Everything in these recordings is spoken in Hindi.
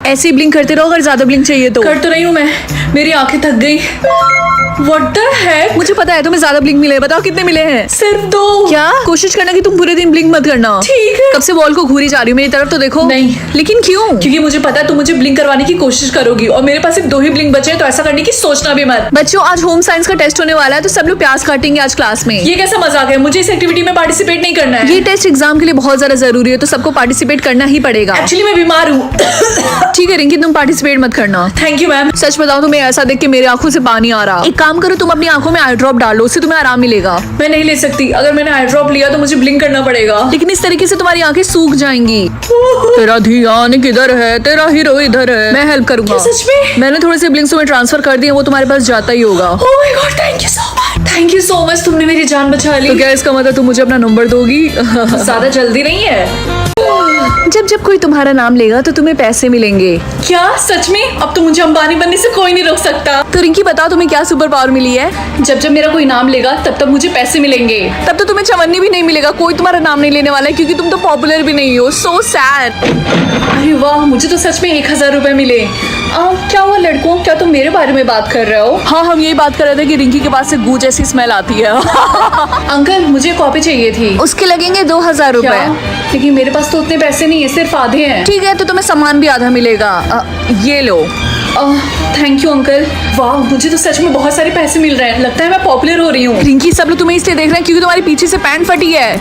ऐसे ही ब्लिंक करते रहो अगर ज्यादा ब्लिंक चाहिए तो। कर तो रही हूँ मैं, मेरी आंखें थक गई। What the heck? मुझे पता है तुम्हें ज्यादा ब्लिंक मिले, बताओ कितने मिले हैं? सिर्फ 2। क्या? कोशिश करना कि तुम पूरे दिन ब्लिंक मत करना। ठीक है। कब से वॉल को घूरी जा रही हूँ, मेरी तरफ तो देखो। नहीं। लेकिन क्यों? क्योंकि मुझे पता है तुम मुझे ब्लिंक करवाने की कोशिश करोगी और मेरे पास सिर्फ 2 ही ब्लिंक बचे हैं, तो ऐसा करने की सोचना भी मत। बच्चों, आज होम साइंस का टेस्ट होने वाला है तो सब लोग प्याज काटेंगे आज क्लास में। ये कैसा मजाक है? मुझे इस एक्टिविटी में पार्टिसिपेट नहीं करना है। ये टेस्ट एग्जाम के लिए बहुत ज्यादा जरूरी है, तो सबको पार्टिसिपेट करना ही पड़ेगा। एक्चुअली मैं बीमार हूँ। ठीक है रिंकी, तुम पार्टिसिपेट मत करना। Thank you ma'am. सच बताओ तुम्हें ऐसा देख के मेरी आंखों से पानी आ रहा। एक काम करो, तुम अपनी आंखों में आई ड्रॉप डालो, उससे तुम्हें आराम मिलेगा। मैं नहीं ले सकती, अगर मैंने आई ड्रॉप लिया तो मुझे ब्लिंक करना पड़ेगा। लेकिन इस तरीके से तुम्हारी आंखें सूख जाएंगी। तेरा ध्यान किधर है, तेरा हीरो इधर है। मैं हेल्प करूंगा। क्या सच में? मैंने थोड़े से ब्लिंक्स में ट्रांसफर कर दिए, वो तुम्हारे पास जाता ही होगा। Oh my God, thank you so much. Thank you so much, तुमने मेरी जान बचा ली। तो क्या इसका मतलब तुम मुझे अपना नंबर दोगी? ज्यादा जल्दी नहीं है। जब जब कोई तुम्हारा नाम लेगा तो तुम्हें पैसे मिलेंगे। क्या सच में? अब तो मुझे अंबानी बनने से कोई नहीं रोक सकता। तो रिंकी बताओ तुम्हें क्या सुपर पावर मिली है? जब जब मेरा कोई नाम लेगा तब तब मुझे पैसे मिलेंगे। तब तो तुम्हें चवन्नी भी नहीं मिलेगा, कोई तुम्हारा नाम नहीं लेने वाला है क्योंकि तुम तो पॉपुलर भी नहीं हो। So sad. अरे वाह, मुझे तो सच में 1000 रुपए मिले। क्या हुआ लड़कों, क्या तुम मेरे बारे में बात कर रहे हो? हाँ, हम यही बात कर रहे थे कि रिंकी के पास से गू जैसी स्मेल आती है। अंकल, मुझे कॉपी चाहिए थी। उसके लगेंगे 2000 क्या? रुपए। लेकिन मेरे पास तो उतने पैसे नहीं है, सिर्फ आधे हैं। ठीक है, तो तुम्हें सामान भी आधा मिलेगा। ये लो। Thank you uncle. वाह, मुझे तो सच में बहुत सारे पैसे मिल रहे हैं। लगता है मैं पॉपुलर हो रही हूँ। रिंकी, सब लोग तुम्हें इसलिए देख रहे हैं क्योंकि तुम्हारे पीछे से पैंट फटी है।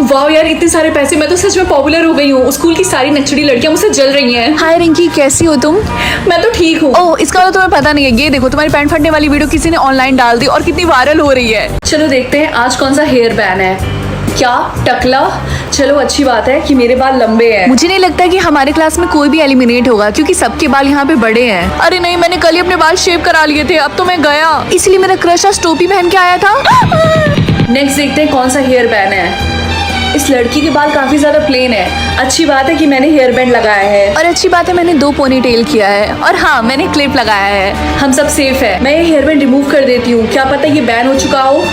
वाह यार, इतने सारे पैसे, मैं तो सच में पॉपुलर हो गई हूँ। स्कूल की सारी नचड़ी लड़कियां मुझसे जल रही हैं। हाय रिंकी, कैसी हो तुम? मैं तो ठीक हूँ। ओह, इसका तो तुम्हें पता नहीं है। ये देखो, तुम्हारी पैंट फटने वाली वीडियो किसी ने ऑनलाइन डाल दी और कितनी वायरल हो रही है। चलो देखते हैं आज कौन सा हेयर बैन है। क्या टकला? चलो अच्छी बात है कि मेरे बाल लंबे हैं। मुझे नहीं लगता कि हमारे क्लास में कोई भी एलिमिनेट होगा क्योंकि सबके बाल यहाँ पे बड़े हैं। अरे नहीं, मैंने कल ही अपने बाल शेव करा लिए थे, अब तो मैं गया। इसलिए मेरा क्रश आज टोपी पहन के आया था। नेक्स्ट देखते हैं कौन सा हेयर बैन है। इस लड़की के बाल काफी ज्यादा प्लेन है। अच्छी बात है कि मैंने हेयर बैंड लगाया है। और अच्छी बात है मैंने 2 पोनी टेल किया है। और हाँ, मैंने क्लिप लगाया है। हम सब सेफ है। मैं ये हेयर बैंड रिमूव कर देती हूँ, क्या पता ये बैन हो चुका हो।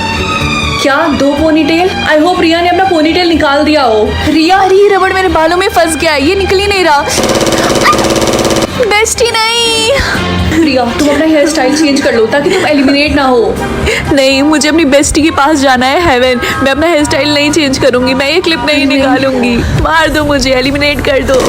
क्या 2 पोनी टेल? आई होप रिया ने अपना पोनी टेल निकाल दिया हो। रिया, अरे रबड़ मेरे बालों में फंस गया है, ये निकल ही नहीं रहा। बेस्टी नहीं। रिया, तुम अपना हेयर स्टाइल चेंज कर लो ताकि तुम एलिमिनेट ना हो। नहीं, मुझे अपनी बेस्टी के पास जाना है, हेवन। मैं अपना हेयर स्टाइल नहीं चेंज करूंगी, मैं ये क्लिप नहीं निकालूंगी। मार दो मुझे, एलिमिनेट कर दो।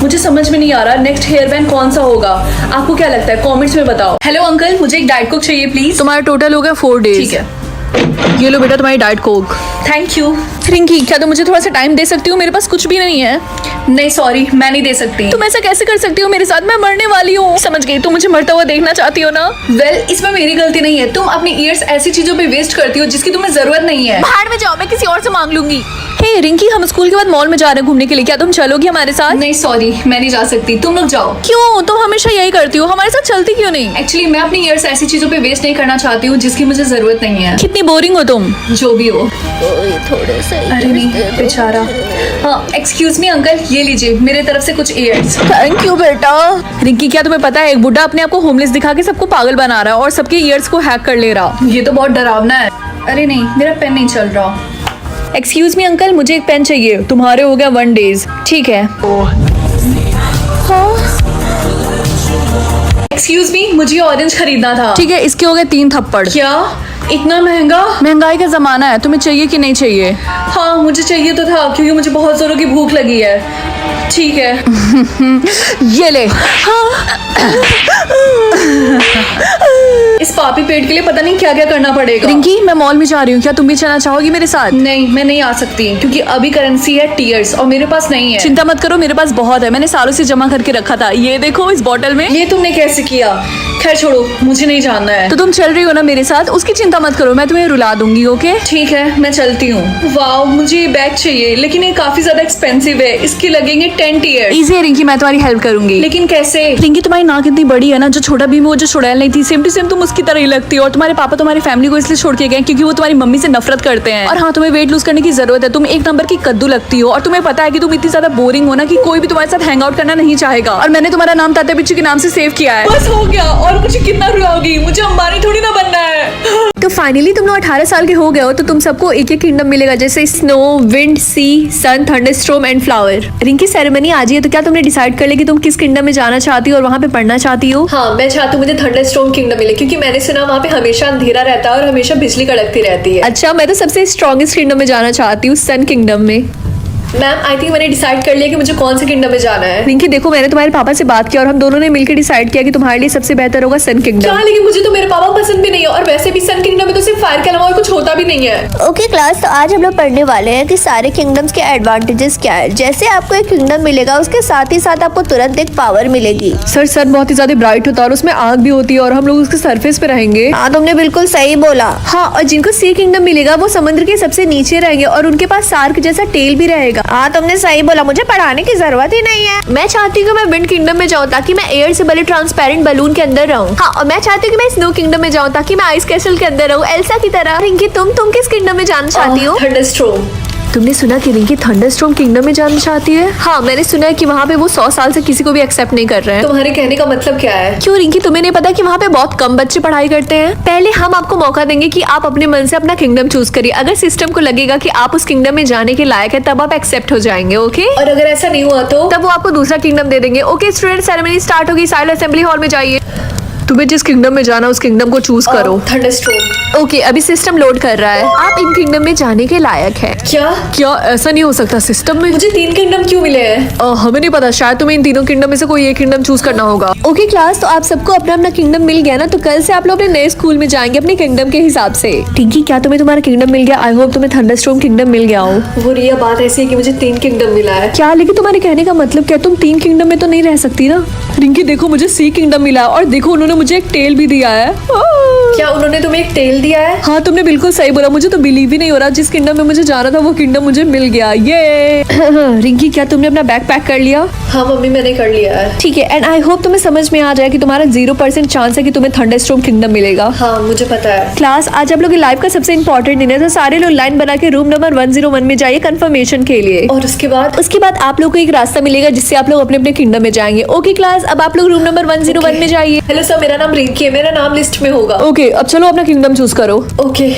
मुझे समझ में नहीं आ रहा नेक्स्ट हेयर बैंड कौन सा होगा। आपको क्या लगता है? कमेंट्स में बताओ। हेलो अंकल, मुझे एक डाइट कोक चाहिए प्लीज। तुम्हारा टोटल हो गया 4 डेज। ठीक है, ये लो बेटा तुम्हारी diet Coke. Thank you. Rinki, क्या तुम मुझे थोड़ा सा टाइम दे सकती हो? मेरे पास कुछ भी नहीं है। नहीं सॉरी, मैं नहीं दे सकती। तुम ऐसा कैसे कर सकती हो मेरे साथ? मैं मरने वाली हूँ। समझ गई, तुम मुझे मरता हुआ देखना चाहती हो ना? वेल, इसमें मेरी गलती नहीं है। तुम अपनी ईयर्स ऐसी चीजों पे वेस्ट करती हो जिसकी तुम्हें जरूरत नहीं है। बाहर में जाओ, मैं किसी और से मांग लूंगी। हे रिंकी, हम स्कूल के बाद मॉल में जा रहे हैं घूमने के लिए, क्या तुम चलोगी हमारे साथ? नहीं सॉरी, मैं नहीं जा सकती, तुम लोग जाओ। क्यों? तुम हमेशा यही करती हो, हमारे साथ चलती क्यों नहीं? एक्चुअली मैं अपनी ईयर्स ऐसी चीजों पे वेस्ट नहीं करना चाहती हूँ जिसकी मुझे जरूरत नहीं है। कितनी बोरिंग हो तुम। जो भी हो। थोड़े से। अरे नहीं, बेचारा। हाँ, एक्सक्यूज मी अंकल, ये लीजिए मेरे तरफ से कुछ ईयर्स। थैंक यू बेटा। रिंकी, क्या तुम्हें पता है एक बुड्ढा अपने आप को होमलेस दिखा के सबको पागल बना रहा है और सबके ईयर्स को हैक कर ले रहा। ये तो बहुत डरावना है। अरे नहीं, मेरा पेन नहीं चल रहा। एक्सक्यूज मी अंकल, मुझे एक पेन चाहिए। तुम्हारे हो गया 1 डेज। ठीक है। एक्सक्यूज मी, मुझे ऑरेंज खरीदना था। ठीक है, इसके हो गए 3 थप्पड़। क्या इतना महंगा? महंगाई का जमाना है, तुम्हें चाहिए कि नहीं चाहिए? हाँ, मुझे चाहिए तो था क्योंकि मुझे बहुत जोरों की भूख लगी है। ठीक है। ये ले। इस पापी पेट के लिए पता नहीं क्या क्या करना पड़ेगा। रिंकी, मैं मॉल में जा रही हूँ, क्या तुम भी चलना चाहोगी मेरे साथ? नहीं, मैं नहीं आ सकती क्योंकि अभी करेंसी है टीयर्स और मेरे पास नहीं है। चिंता मत करो, मेरे पास बहुत है, मैंने सालों से जमा करके रखा था। ये देखो इस बोतल में। ये तुमने कैसे किया? खैर छोड़ो, मुझे नहीं जानना है। तो तुम चल रही हो ना मेरे साथ, उसकी चिंता मत करो, मैं तुम्हें रुला दूंगी। ओके ठीक है, मैं चलती हूँ। वाओ, मुझे ये बैग चाहिए लेकिन ये काफी ज्यादा एक्सपेंसिव है। इसके लगेंगे 10 टीयर्स। इजी है रिंकी, मैं तुम्हारी हेल्प करूंगी। लेकिन कैसे? रिंकी, तुम्हारी नाक इतनी बड़ी है ना, जो छोटा भीम वो जो चुड़ैल नहीं थी, सेम टू सेम तुम उसकी तरह ही लगती हो। और तुम्हारे पापा तुम्हारी फैमिली को इसलिए छोड़ के गए क्योंकि वो तुम्हारी मम्मी से नफरत करते हैं। और हाँ, तुम्हें वेट लूज करने की जरूरत है। तुम 1 नंबर की कद्दू लगती हो और तुम्हें पता है कि तुम इतनी ज्यादा बोरिंग हो ना कि कोई भी तुम्हारे साथ हैंग आउट करना नहीं चाहेगा। और मैंने तुम्हारा नाम तात्या बिच्छू के नाम से सेव किया है। बस हो गया। और मुझे कितना रुलाओगी? मुझे अंबानी थोड़ी ना बनना है। तो फाइनली तुम लोग 18 साल के हो गए हो, तो तुम सबको एक एक किंगडम मिलेगा, जैसे snow, wind, sea, sun, thunderstorm and flower. Rinki ceremony आज ही है, तो क्या तुमने डिसाइड कर लिया कि तुम किस किंगडम में जाना चाहती हो और वहाँ पे पढ़ना चाहती हो? हाँ, मैं चाहती हूँ मुझे थंडरस्टॉर्म किंगडम मिले, क्योंकि मैंने सुना वहाँ पे हमेशा अंधेरा रहता है और हमेशा बिजली कड़कती रहती है। अच्छा, मैं तो सबसे स्ट्रॉन्गेस्ट किंगडम में जाना चाहती हूँ, सन किंगडम में। मैम आई थिंक मैंने डिसाइड कर लिया कि मुझे कौन से किंगडम में जाना है। रिंकी देखो, मैंने तुम्हारे पापा से बात किया और हम दोनों ने मिलकर डिसाइड किया कि तुम्हारे लिए सबसे बेहतर होगा सन किंगडम। क्या? लेकिन मुझे तो मेरे पापा पसंद भी नहीं है, और वैसे भी सन किंगडम में तो सिर्फ फायर के अलावा और कुछ होता भी नहीं है। ओके क्लास, तो आज हम लोग पढ़ने वाले हैं कि सारे किंगडम्स के एडवांटेजेस क्या है। जैसे आपको एक किंगडम मिलेगा, उसके साथ ही साथ आपको तुरंत एक पावर मिलेगी। सर सन बहुत ही ज्यादा ब्राइट होता है और उसमें आग भी होती है और हम लोग उसके सरफेस पे रहेंगे। हाँ, तुमने बिल्कुल सही बोला। हाँ, और जिनको सी किंगडम मिलेगा वो समुद्र के सबसे नीचे रहेंगे और उनके पास शार्क जैसा टेल भी रहेगा। हाँ, तुमने सही बोला, मुझे पढ़ाने की जरूरत ही नहीं है। मैं चाहती हूँ कि मैं विंड किंगडम में जाऊँ ताकि मैं एयर से बने ट्रांसपेरेंट बलून के अंदर रहूँ। हाँ, और मैं चाहती हूँ कि मैं स्नो किंगडम में जाऊँ ताकि मैं आइस कैसल के अंदर रहूँ, एल्सा की तरह। रिंकी तुम किस किंगडम में जाना चाहती हो? थंडरस्टॉर्म। तुमने सुना कि रिंकी थंडरस्टॉर्म किंगडम में जाना चाहती है? हाँ, मैंने सुना है कि वहाँ पे वो 100 साल से किसी को भी एक्सेप्ट नहीं कर रहे हैं। तुम्हारे कहने का मतलब क्या है? क्यों रिंकी, तुम्हें नहीं पता कि वहाँ पे बहुत कम बच्चे पढ़ाई करते हैं? पहले हम आपको मौका देंगे कि आप अपने मन से अपना किंगडम चूज करिए। अगर सिस्टम को लगेगा कि आप उस किंगडम में जाने के लायक है, तब आप एक्सेप्ट हो जाएंगे। ओके, और अगर ऐसा नहीं हुआ तो? तब वो आपको दूसरा किंगडम दे देंगे। ओके स्टूडेंट, सेरेमनी स्टार्ट होगी, साइलो असेंबली हॉल में जाइए। तुम्हें जिस किंगडम में जाना उस किंगडम को चूज करो। थंडरस्टॉर्म। ओके, अभी सिस्टम लोड कर रहा है। आप इन किंगडम में जाने के लायक है। क्या? ऐसा नहीं हो सकता सिस्टम में। मुझे 3 किंगडम क्यों मिले हैं? हमें नहीं पता, शायद तुम्हें इन तीनों किंगडम में से कोई एक किंगडम चूज करना होगा। ओके क्लास, तो आप सबको अपना अपना किंगडम मिल गया ना, तो कल से आप लोग अपने नए स्कूल में जाएंगे अपने किंगडम के हिसाब से। टिंकी, क्या तुम्हें तुम्हारा किंगडम मिल गया? आई होप तुम्हें थंडरस्टॉर्म किंगडम मिल गया हो। वो रिया, बात ऐसी है कि मुझे 3 किंगडम मिला है। क्या? लेकिन तुम्हारे कहने का मतलब क्या? तुम 3 किंगडम में तो नहीं रह सकती ना। रिंकी देखो, मुझे सी किंगडम मिला और देखो उन्होंने मुझे एक टेल भी दिया है। क्या उन्होंने तुम्हें एक टेल दिया है? हाँ, तुमने बिल्कुल सही बोला। मुझे तो बिलीव ही नहीं हो रहा, जिस किंगडम में मुझे जाना था वो किंगडम मुझे मिल गया। ये रिंकी, क्या तुमने अपना बैग पैक कर लिया? हाँ मम्मी, मैंने कर लिया है। ठीक है, एंड आई होप तुम्हें समझ में आ जाए कि तुम्हारा 0% चांस है कि तुम्हें थंडरस्टॉर्म किंगडम मिलेगा। हाँ, मुझे पता है। क्लास, आज आप लोग की लाइफ का सबसे इंपॉर्टेंट दिन है, तो सारे लोग लाइन बना के रूम नंबर 101 में जाइए कंफर्मेशन के लिए। और उसके बाद आप लोग को एक रास्ता मिलेगा जिससे आप लोग अपने अपने किंगडम में जाएंगे। ओके क्लास, अब आप लोग रूम नंबर 101 में जाइए। हेलो सर, मेरा नाम रिंकी है, मेरा नाम लिस्ट में होगा। ओके, अब चलो अपना किंगडम चूज करो। Okay,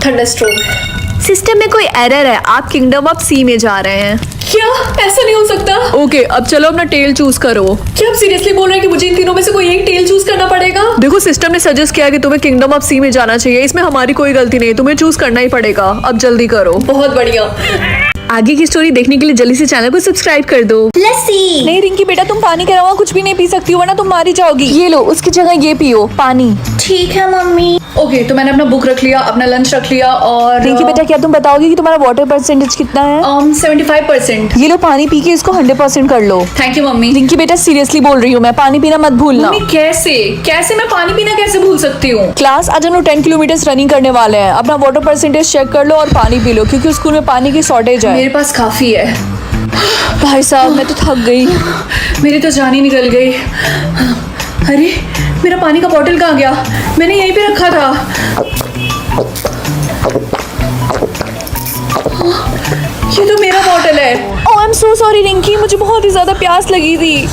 thunderstorm. सिस्टम में कोई एरर है, आप किंगडम ऑफ सी में जा रहे हैं। क्या? ऐसा नहीं हो सकता। ओके, अब चलो अपना टेल चूज करो। क्या आप सीरियसली बोल रहे हैं कि मुझे इन तीनों में से कोई एक टेल चूज करना पड़ेगा? देखो, सिस्टम ने सजेस्ट किया कि तुम्हें किंगडम ऑफ सी में जाना चाहिए, इसमें हमारी कोई गलती नहीं, तुम्हें चूज करना ही पड़ेगा। अब जल्दी करो। बहुत बढ़िया। आगे की स्टोरी देखने के लिए जल्दी से चैनल को सब्सक्राइब कर दो। लस्सी। नहीं रिंकी बेटा, तुम पानी के अलावा कुछ भी नहीं पी सकती हो, वरना तुम मारी जाओगी। ये लो, उसकी जगह ये पियो पानी। ठीक है मम्मी। ओके, तो मैंने अपना बुक रख लिया, अपना लंच रख लिया, और रिंकी बेटा, क्या तुम बताओगी कि तुम्हारा वाटर परसेंटेज कितना है? 75%। ये लो पानी पी के इसको 100% कर लो। Thank you mummy. रिंकी बेटा, सीरियसली बोल रही हूँ मैं, पानी पीना मत भूलना। मम्मी कैसे मैं पानी पीना कैसे भूल सकती हूँ? क्लास, आज हम लोग 10 किलोमीटर रनिंग करने वाले हैं। अपना वाटर परसेंटेज चेक कर लो और पानी पी लो, क्योंकि स्कूल में पानी की शॉर्टेज है। मेरे पास काफी है। भाई साहब, मैं तो थक गई। मेरी तो जान ही निकल गई। अरे, मेरा पानी का बॉटल कहाँ गया? मैंने यहीं पे रखा था। ये तो मेरा बॉटल है। Oh, I am so sorry Rinki, मुझे बहुत ही ज्यादा प्यास लगी थी।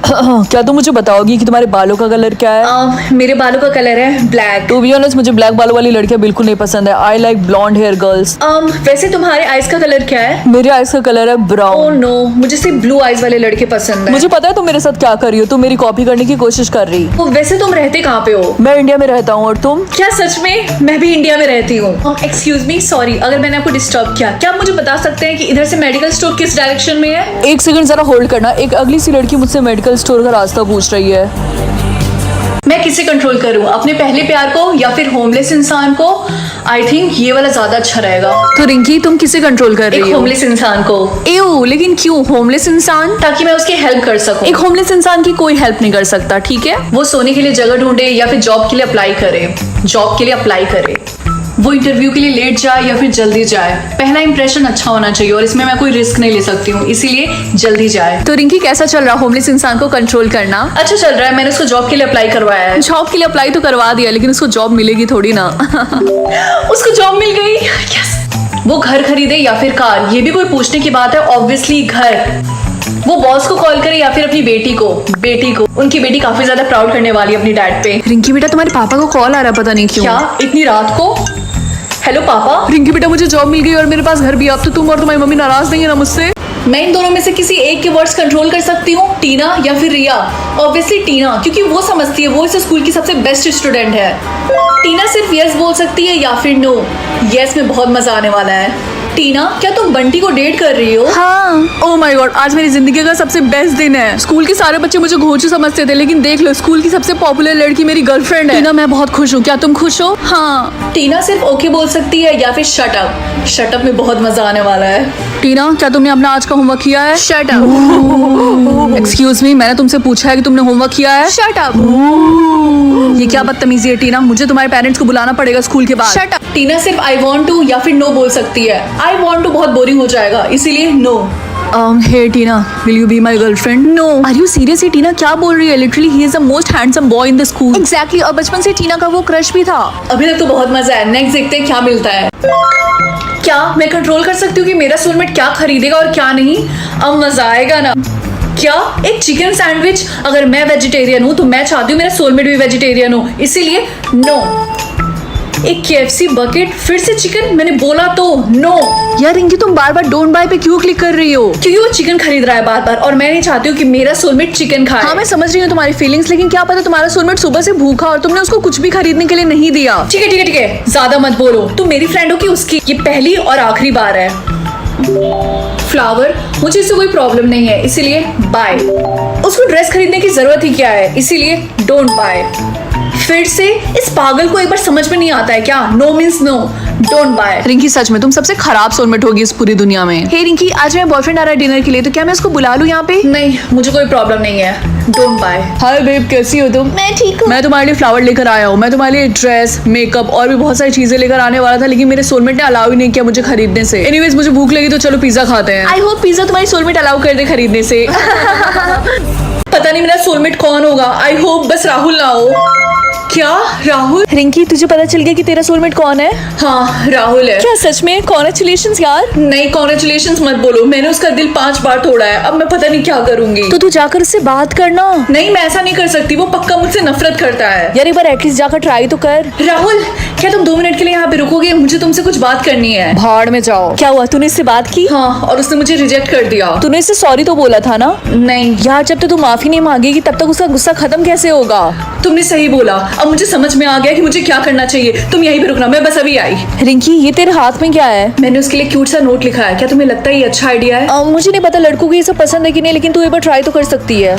क्या तुम मुझे बताओगी कि तुम्हारे बालों का कलर क्या है? मेरे बालों का कलर है ब्लैक। टू बी ऑनेस्ट, मुझे ब्लैक बालों वाली लड़कियां बिल्कुल नहीं पसंद है। I like blonde hair girls. वैसे तुम्हारे आइज का कलर क्या है? मेरे आइज का कलर है ओह ब्राउन। नो, मुझे सिर्फ ब्लू आइज वाले लड़के पसंद है। मुझे पता है तुम मेरे साथ क्या कर रही हो, तुम मेरी कॉपी करने की कोशिश कर रही। वैसे तुम रहते कहाँ पे हो? मैं इंडिया में रहता हूँ, और तुम? क्या सच में? मैं भी इंडिया में रहती हूँ। एक्सक्यूज मी, सॉरी अगर मैंने आपको डिस्टर्ब किया। क्या आप मुझे बता सकते हैं कि इधर से मेडिकल स्टोर किस डायरेक्शन में है? एक सेकंड जरा होल्ड करना। एक अगली सी लड़की मुझसे मेडिकल स्टोर का रास्ता पूछ रही है। मैं किसे कंट्रोल करूं, अपने पहले प्यार को या फिर होमलेस इंसान को? आई थिंक ये वाला ज्यादा अच्छा रहेगा। तो रिंकी, तुम किसे कंट्रोल कर एक रही हो? होमलेस इंसान को। एओ, लेकिन क्यों होमलेस इंसान? ताकि मैं उसकी हेल्प कर सकूं। एक होमलेस इंसान की कोई हेल्प नहीं कर सकता, ठीक है? वो सोने के लिए जगह ढूंढे या फिर जॉब के लिए अप्लाई करे। वो इंटरव्यू के लिए लेट जाए या फिर जल्दी जाए, पहला इंप्रेशन अच्छा होना चाहिए, और इसमें मैं कोई रिस्क नहीं ले सकती हूँ, इसीलिए जल्दी जाए। तो रिंकी, कैसा चल रहा होमलेस इंसान को कंट्रोल करना? अच्छा चल रहा है। मैंने उसको जॉब के लिए अप्लाई करवाया है। जॉब के लिए अप्लाई तो करवा दिया, लेकिन उसको जॉब मिलेगी थोड़ी ना। उसको जॉब मिल गई। यस। वो घर खरीदे या फिर कार, ये भी कोई पूछने की बात है? ऑब्वियसली घर। वो बॉस को कॉल करे या फिर अपनी बेटी को उनकी बेटी काफी ज्यादा प्राउड करने वाली है अपनी डैड पे। रिंकी बेटा तुम्हारे पापा को कॉल आ रहा है, पता नहीं क्यों। क्या इतनी रात को? हेलो पापा। रिंकी बेटा मुझे जॉब मिल गई और मेरे पास घर भी। अब तो तुम और तुम्हारी मम्मी नाराज नहीं है ना मुझसे? मैं इन दोनों में से किसी एक के वर्ड्स कंट्रोल कर सकती हूँ, टीना या फिर रिया। ऑब्वियसली टीना, क्योंकि वो समझती है वो इस स्कूल की सबसे बेस्ट स्टूडेंट है। टीना सिर्फ यस बोल सकती है या फिर नो। यस में बहुत मजा आने वाला है। टीना, क्या तुम बंटी को डेट कर रही हो? हाँ। ओह माय गॉड, आज मेरी जिंदगी का सबसे बेस्ट दिन है। स्कूल के सारे बच्चे मुझे घोंचू समझते थे, लेकिन देख लो स्कूल की सबसे पॉपुलर लड़की मेरी गर्लफ्रेंड है। टीना मैं बहुत खुश हूँ, क्या तुम खुश हो? हाँ। टीना सिर्फ ओके बोल सकती है या फिर शट अप। शट अप में बहुत मजा आने वाला है। टीना, क्या तुमने अपना आज का होमवर्क किया है? Shut up. एक्सक्यूज मी, मैंने तुमसे पूछा है कि तुमने होमवर्क किया है? Shut up. ये क्या बदतमीजी है टीना, मुझे तुम्हारे पेरेंट्स को बुलाना पड़ेगा स्कूल के बाद। Shut up. टीना सिर्फ आई वांट टू या फिर नो बोल सकती है। आई वांट टू बहुत बोरिंग हो जाएगा, इसीलिए no. Hey Tina, will you be my girlfriend? No. Are you serious? ये टीना क्या बोल रही है? Literally, he is the most handsome boy in the school. Exactly. और बचपन से टीना का वो क्रश भी था। अभी तक तो बहुत मजा है, नेक्स्ट देखते हैं क्या मिलता है। क्या मैं कंट्रोल कर सकती हूँ कि मेरा सोलमेट क्या खरीदेगा और क्या नहीं? अब मजा आएगा ना। क्या एक चिकन सैंडविच? अगर मैं वेजिटेरियन हूँ तो मैं चाहती हूँ मेरा सोलमेट भी वेजिटेरियन हो, इसीलिए नो। एक KFC बकेट, फिर से चिकन? मैंने बोला तो नो। यार रिंकी, तुम बार बार डोंट बाय पे क्यों क्लिक कर रही हो? क्योंकि वो चिकन खरीद रहा है बार बार और मैं नहीं चाहती हूँ कि मेरा सोलमेट चिकन खाए। हाँ मैं समझ रही हूँ तुम्हारी फीलिंग्स, लेकिन क्या पता तुम्हारा सोलमेट सुबह से भूखा और तुमने उसको कुछ भी खरीदने के लिए नहीं दिया। ठीक है ठीक है ठीक है, ज्यादा मत बोलो। तुम मेरी फ्रेंड हो कि उसकी? ये पहली और आखिरी बार है। फ्लावर, मुझे इससे कोई प्रॉब्लम नहीं है, इसीलिए बाय। उसको ड्रेस खरीदने की जरूरत ही क्या है, इसीलिए डोंट बाय। फिर से इस पागल को एक बार समझ में नहीं आता है क्या? No means no, don't buy. Rinki सच में तुम सबसे खराब सोलमेट होगी इस पूरी दुनिया में। हे रिंकी, आज मेरा बॉयफ्रेंड आ रहा है डिनर के लिए, तो क्या मैं उसको बुला लूं यहाँ पे? नहीं, मुझे कोई प्रॉब्लम नहीं है, डोंट बाय। हाय बेब, कैसी हो तुम? मैं ठीक हूँ। मैं तुम्हारे लिए फ्लावर लेकर आया हूँ। मैं तुम्हारे लिए ड्रेस, मेकअप और भी बहुत सारी चीजें लेकर आने वाला था, लेकिन मेरे सोलमेट ने अलाउ ही नहीं किया मुझे खरीदने से। एनीवेज मुझे भूख लगी तो चलो पिज्जा खाते हैं। आई होप पिज्जा तुम्हारी सोलमेट अलाउ कर दे खरीदने से। पता नहीं मेरा सोलमेट कौन होगा। आई होप बस राहुल ना हो। क्या राहुल? रिंकी, तुझे पता चल गया कि तेरा सोलमेट कौन है? हाँ राहुल है। क्या सच में? कॉन्ग्रेचुलेशंस यार। नहीं, कॉन्ग्रेचुलेशंस मत बोलो, मैंने उसका दिल 5 बार तोड़ा है। अब मैं पता नहीं क्या करूंगी। तो तू जाकर उससे बात करना। नहीं, मैं ऐसा नहीं कर सकती, वो पक्का मुझसे नफरत करता है। यार एक बार एटलीस्ट जाकर ट्राई तो कर। राहुल, क्या तुम 2 मिनट के लिए यहाँ पे रुकोगे? मुझे तुमसे कुछ बात करनी है। भाड़ में जाओ। क्या हुआ, तूने इससे बात की? हाँ, और उसने मुझे रिजेक्ट कर दिया। तूने इससे सॉरी तो बोला था ना? नहीं यार जब तक तू माफी नहीं मांगेगी तब तक उसका गुस्सा खत्म कैसे होगा? तुमने सही बोला, अब मुझे समझ में आ गया कि मुझे क्या करना चाहिए। तुम यहीं पे रुकना, मैं बस अभी आई। रिंकी, ये तेरे हाथ में क्या है? मैंने उसके लिए क्यूट सा नोट लिखा है, क्या तुम्हें लगता है ये अच्छा आइडिया है? मुझे नहीं पता लड़कों को ये सब पसंद है कि नहीं, लेकिन तू एक बार ट्राई तो कर सकती है।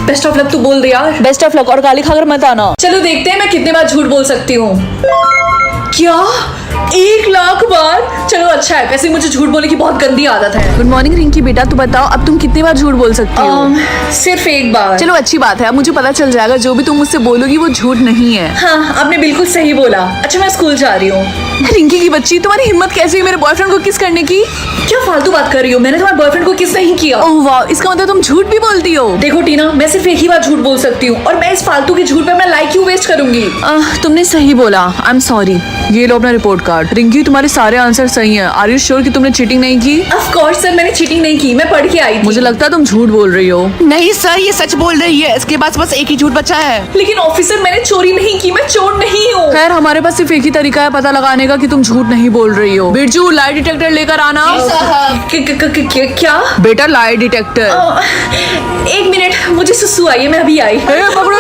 बेस्ट ऑफ लक तू बोल दे यार। बेस्ट ऑफ लक, और गाली खाकर मत आना। चलो देखते हैं मैं कितने बार झूठ बोल सकती हूँ। क्या 1 लाख बार? चलो अच्छा है, वैसे मुझे झूठ बोलने की बहुत गंदी आदत है। गुड मॉर्निंग रिंकी बेटा, तू बताओ अब तुम कितनी बार झूठ बोल सकती हो? सिर्फ 1 बार। चलो अच्छी बात है, अब मुझे पता चल जाएगा जो भी तुम मुझसे बोलोगी वो झूठ नहीं है। हाँ, आपने बिल्कुल सही बोला। अच्छा मैं स्कूल जा रही हूँ। रिंकी की बच्ची, तुम्हारी हिम्मत कैसे हुई मेरे बॉयफ्रेंड को किस करने की? क्या फालतू बात कर रही हो? मैंने तुम्हारे बॉयफ्रेंड को किस नहीं किया। ओह वाह, इसका मतलब तुम झूठ भी बोलती हो। देखो टीना, मैं सिर्फ 1 ही बार झूठ बोल सकती हूँ और मैं इस फालतू के झूठ पे अपना लाइक क्यों वेस्ट करूंगी? तुमने सही बोला, आई एम सॉरी। ये लो अपना रिपोर्ट कार्ड। रिंकी, तुम्हारे सारे आंसर सही हैं। आर यू श्योर कि तुमने चीटिंग नहीं की? ऑफ कोर्स सर, मैंने चीटिंग नहीं की, मैं पढ़ के आई थी। मुझे लगता है तुम झूठ बोल रही हो। नहीं सर, ये सच बोल रही है। इसके पास बस एक ही झूठ बचा है। लेकिन ऑफिसर, मैंने चोरी नहीं की, मैं चोर नहीं हूँ। खैर, हमारे पास सिर्फ एक ही तरीका है पता लगाने का कि तुम झूठ नहीं बोल रही हो। बिरजू, लाई डिटेक्टर लेकर आना। क्या? बेटा लाई डिटेक्टर। 1 मिनट, मुझे सुसु आई है, मैं अभी आई। पकड़ो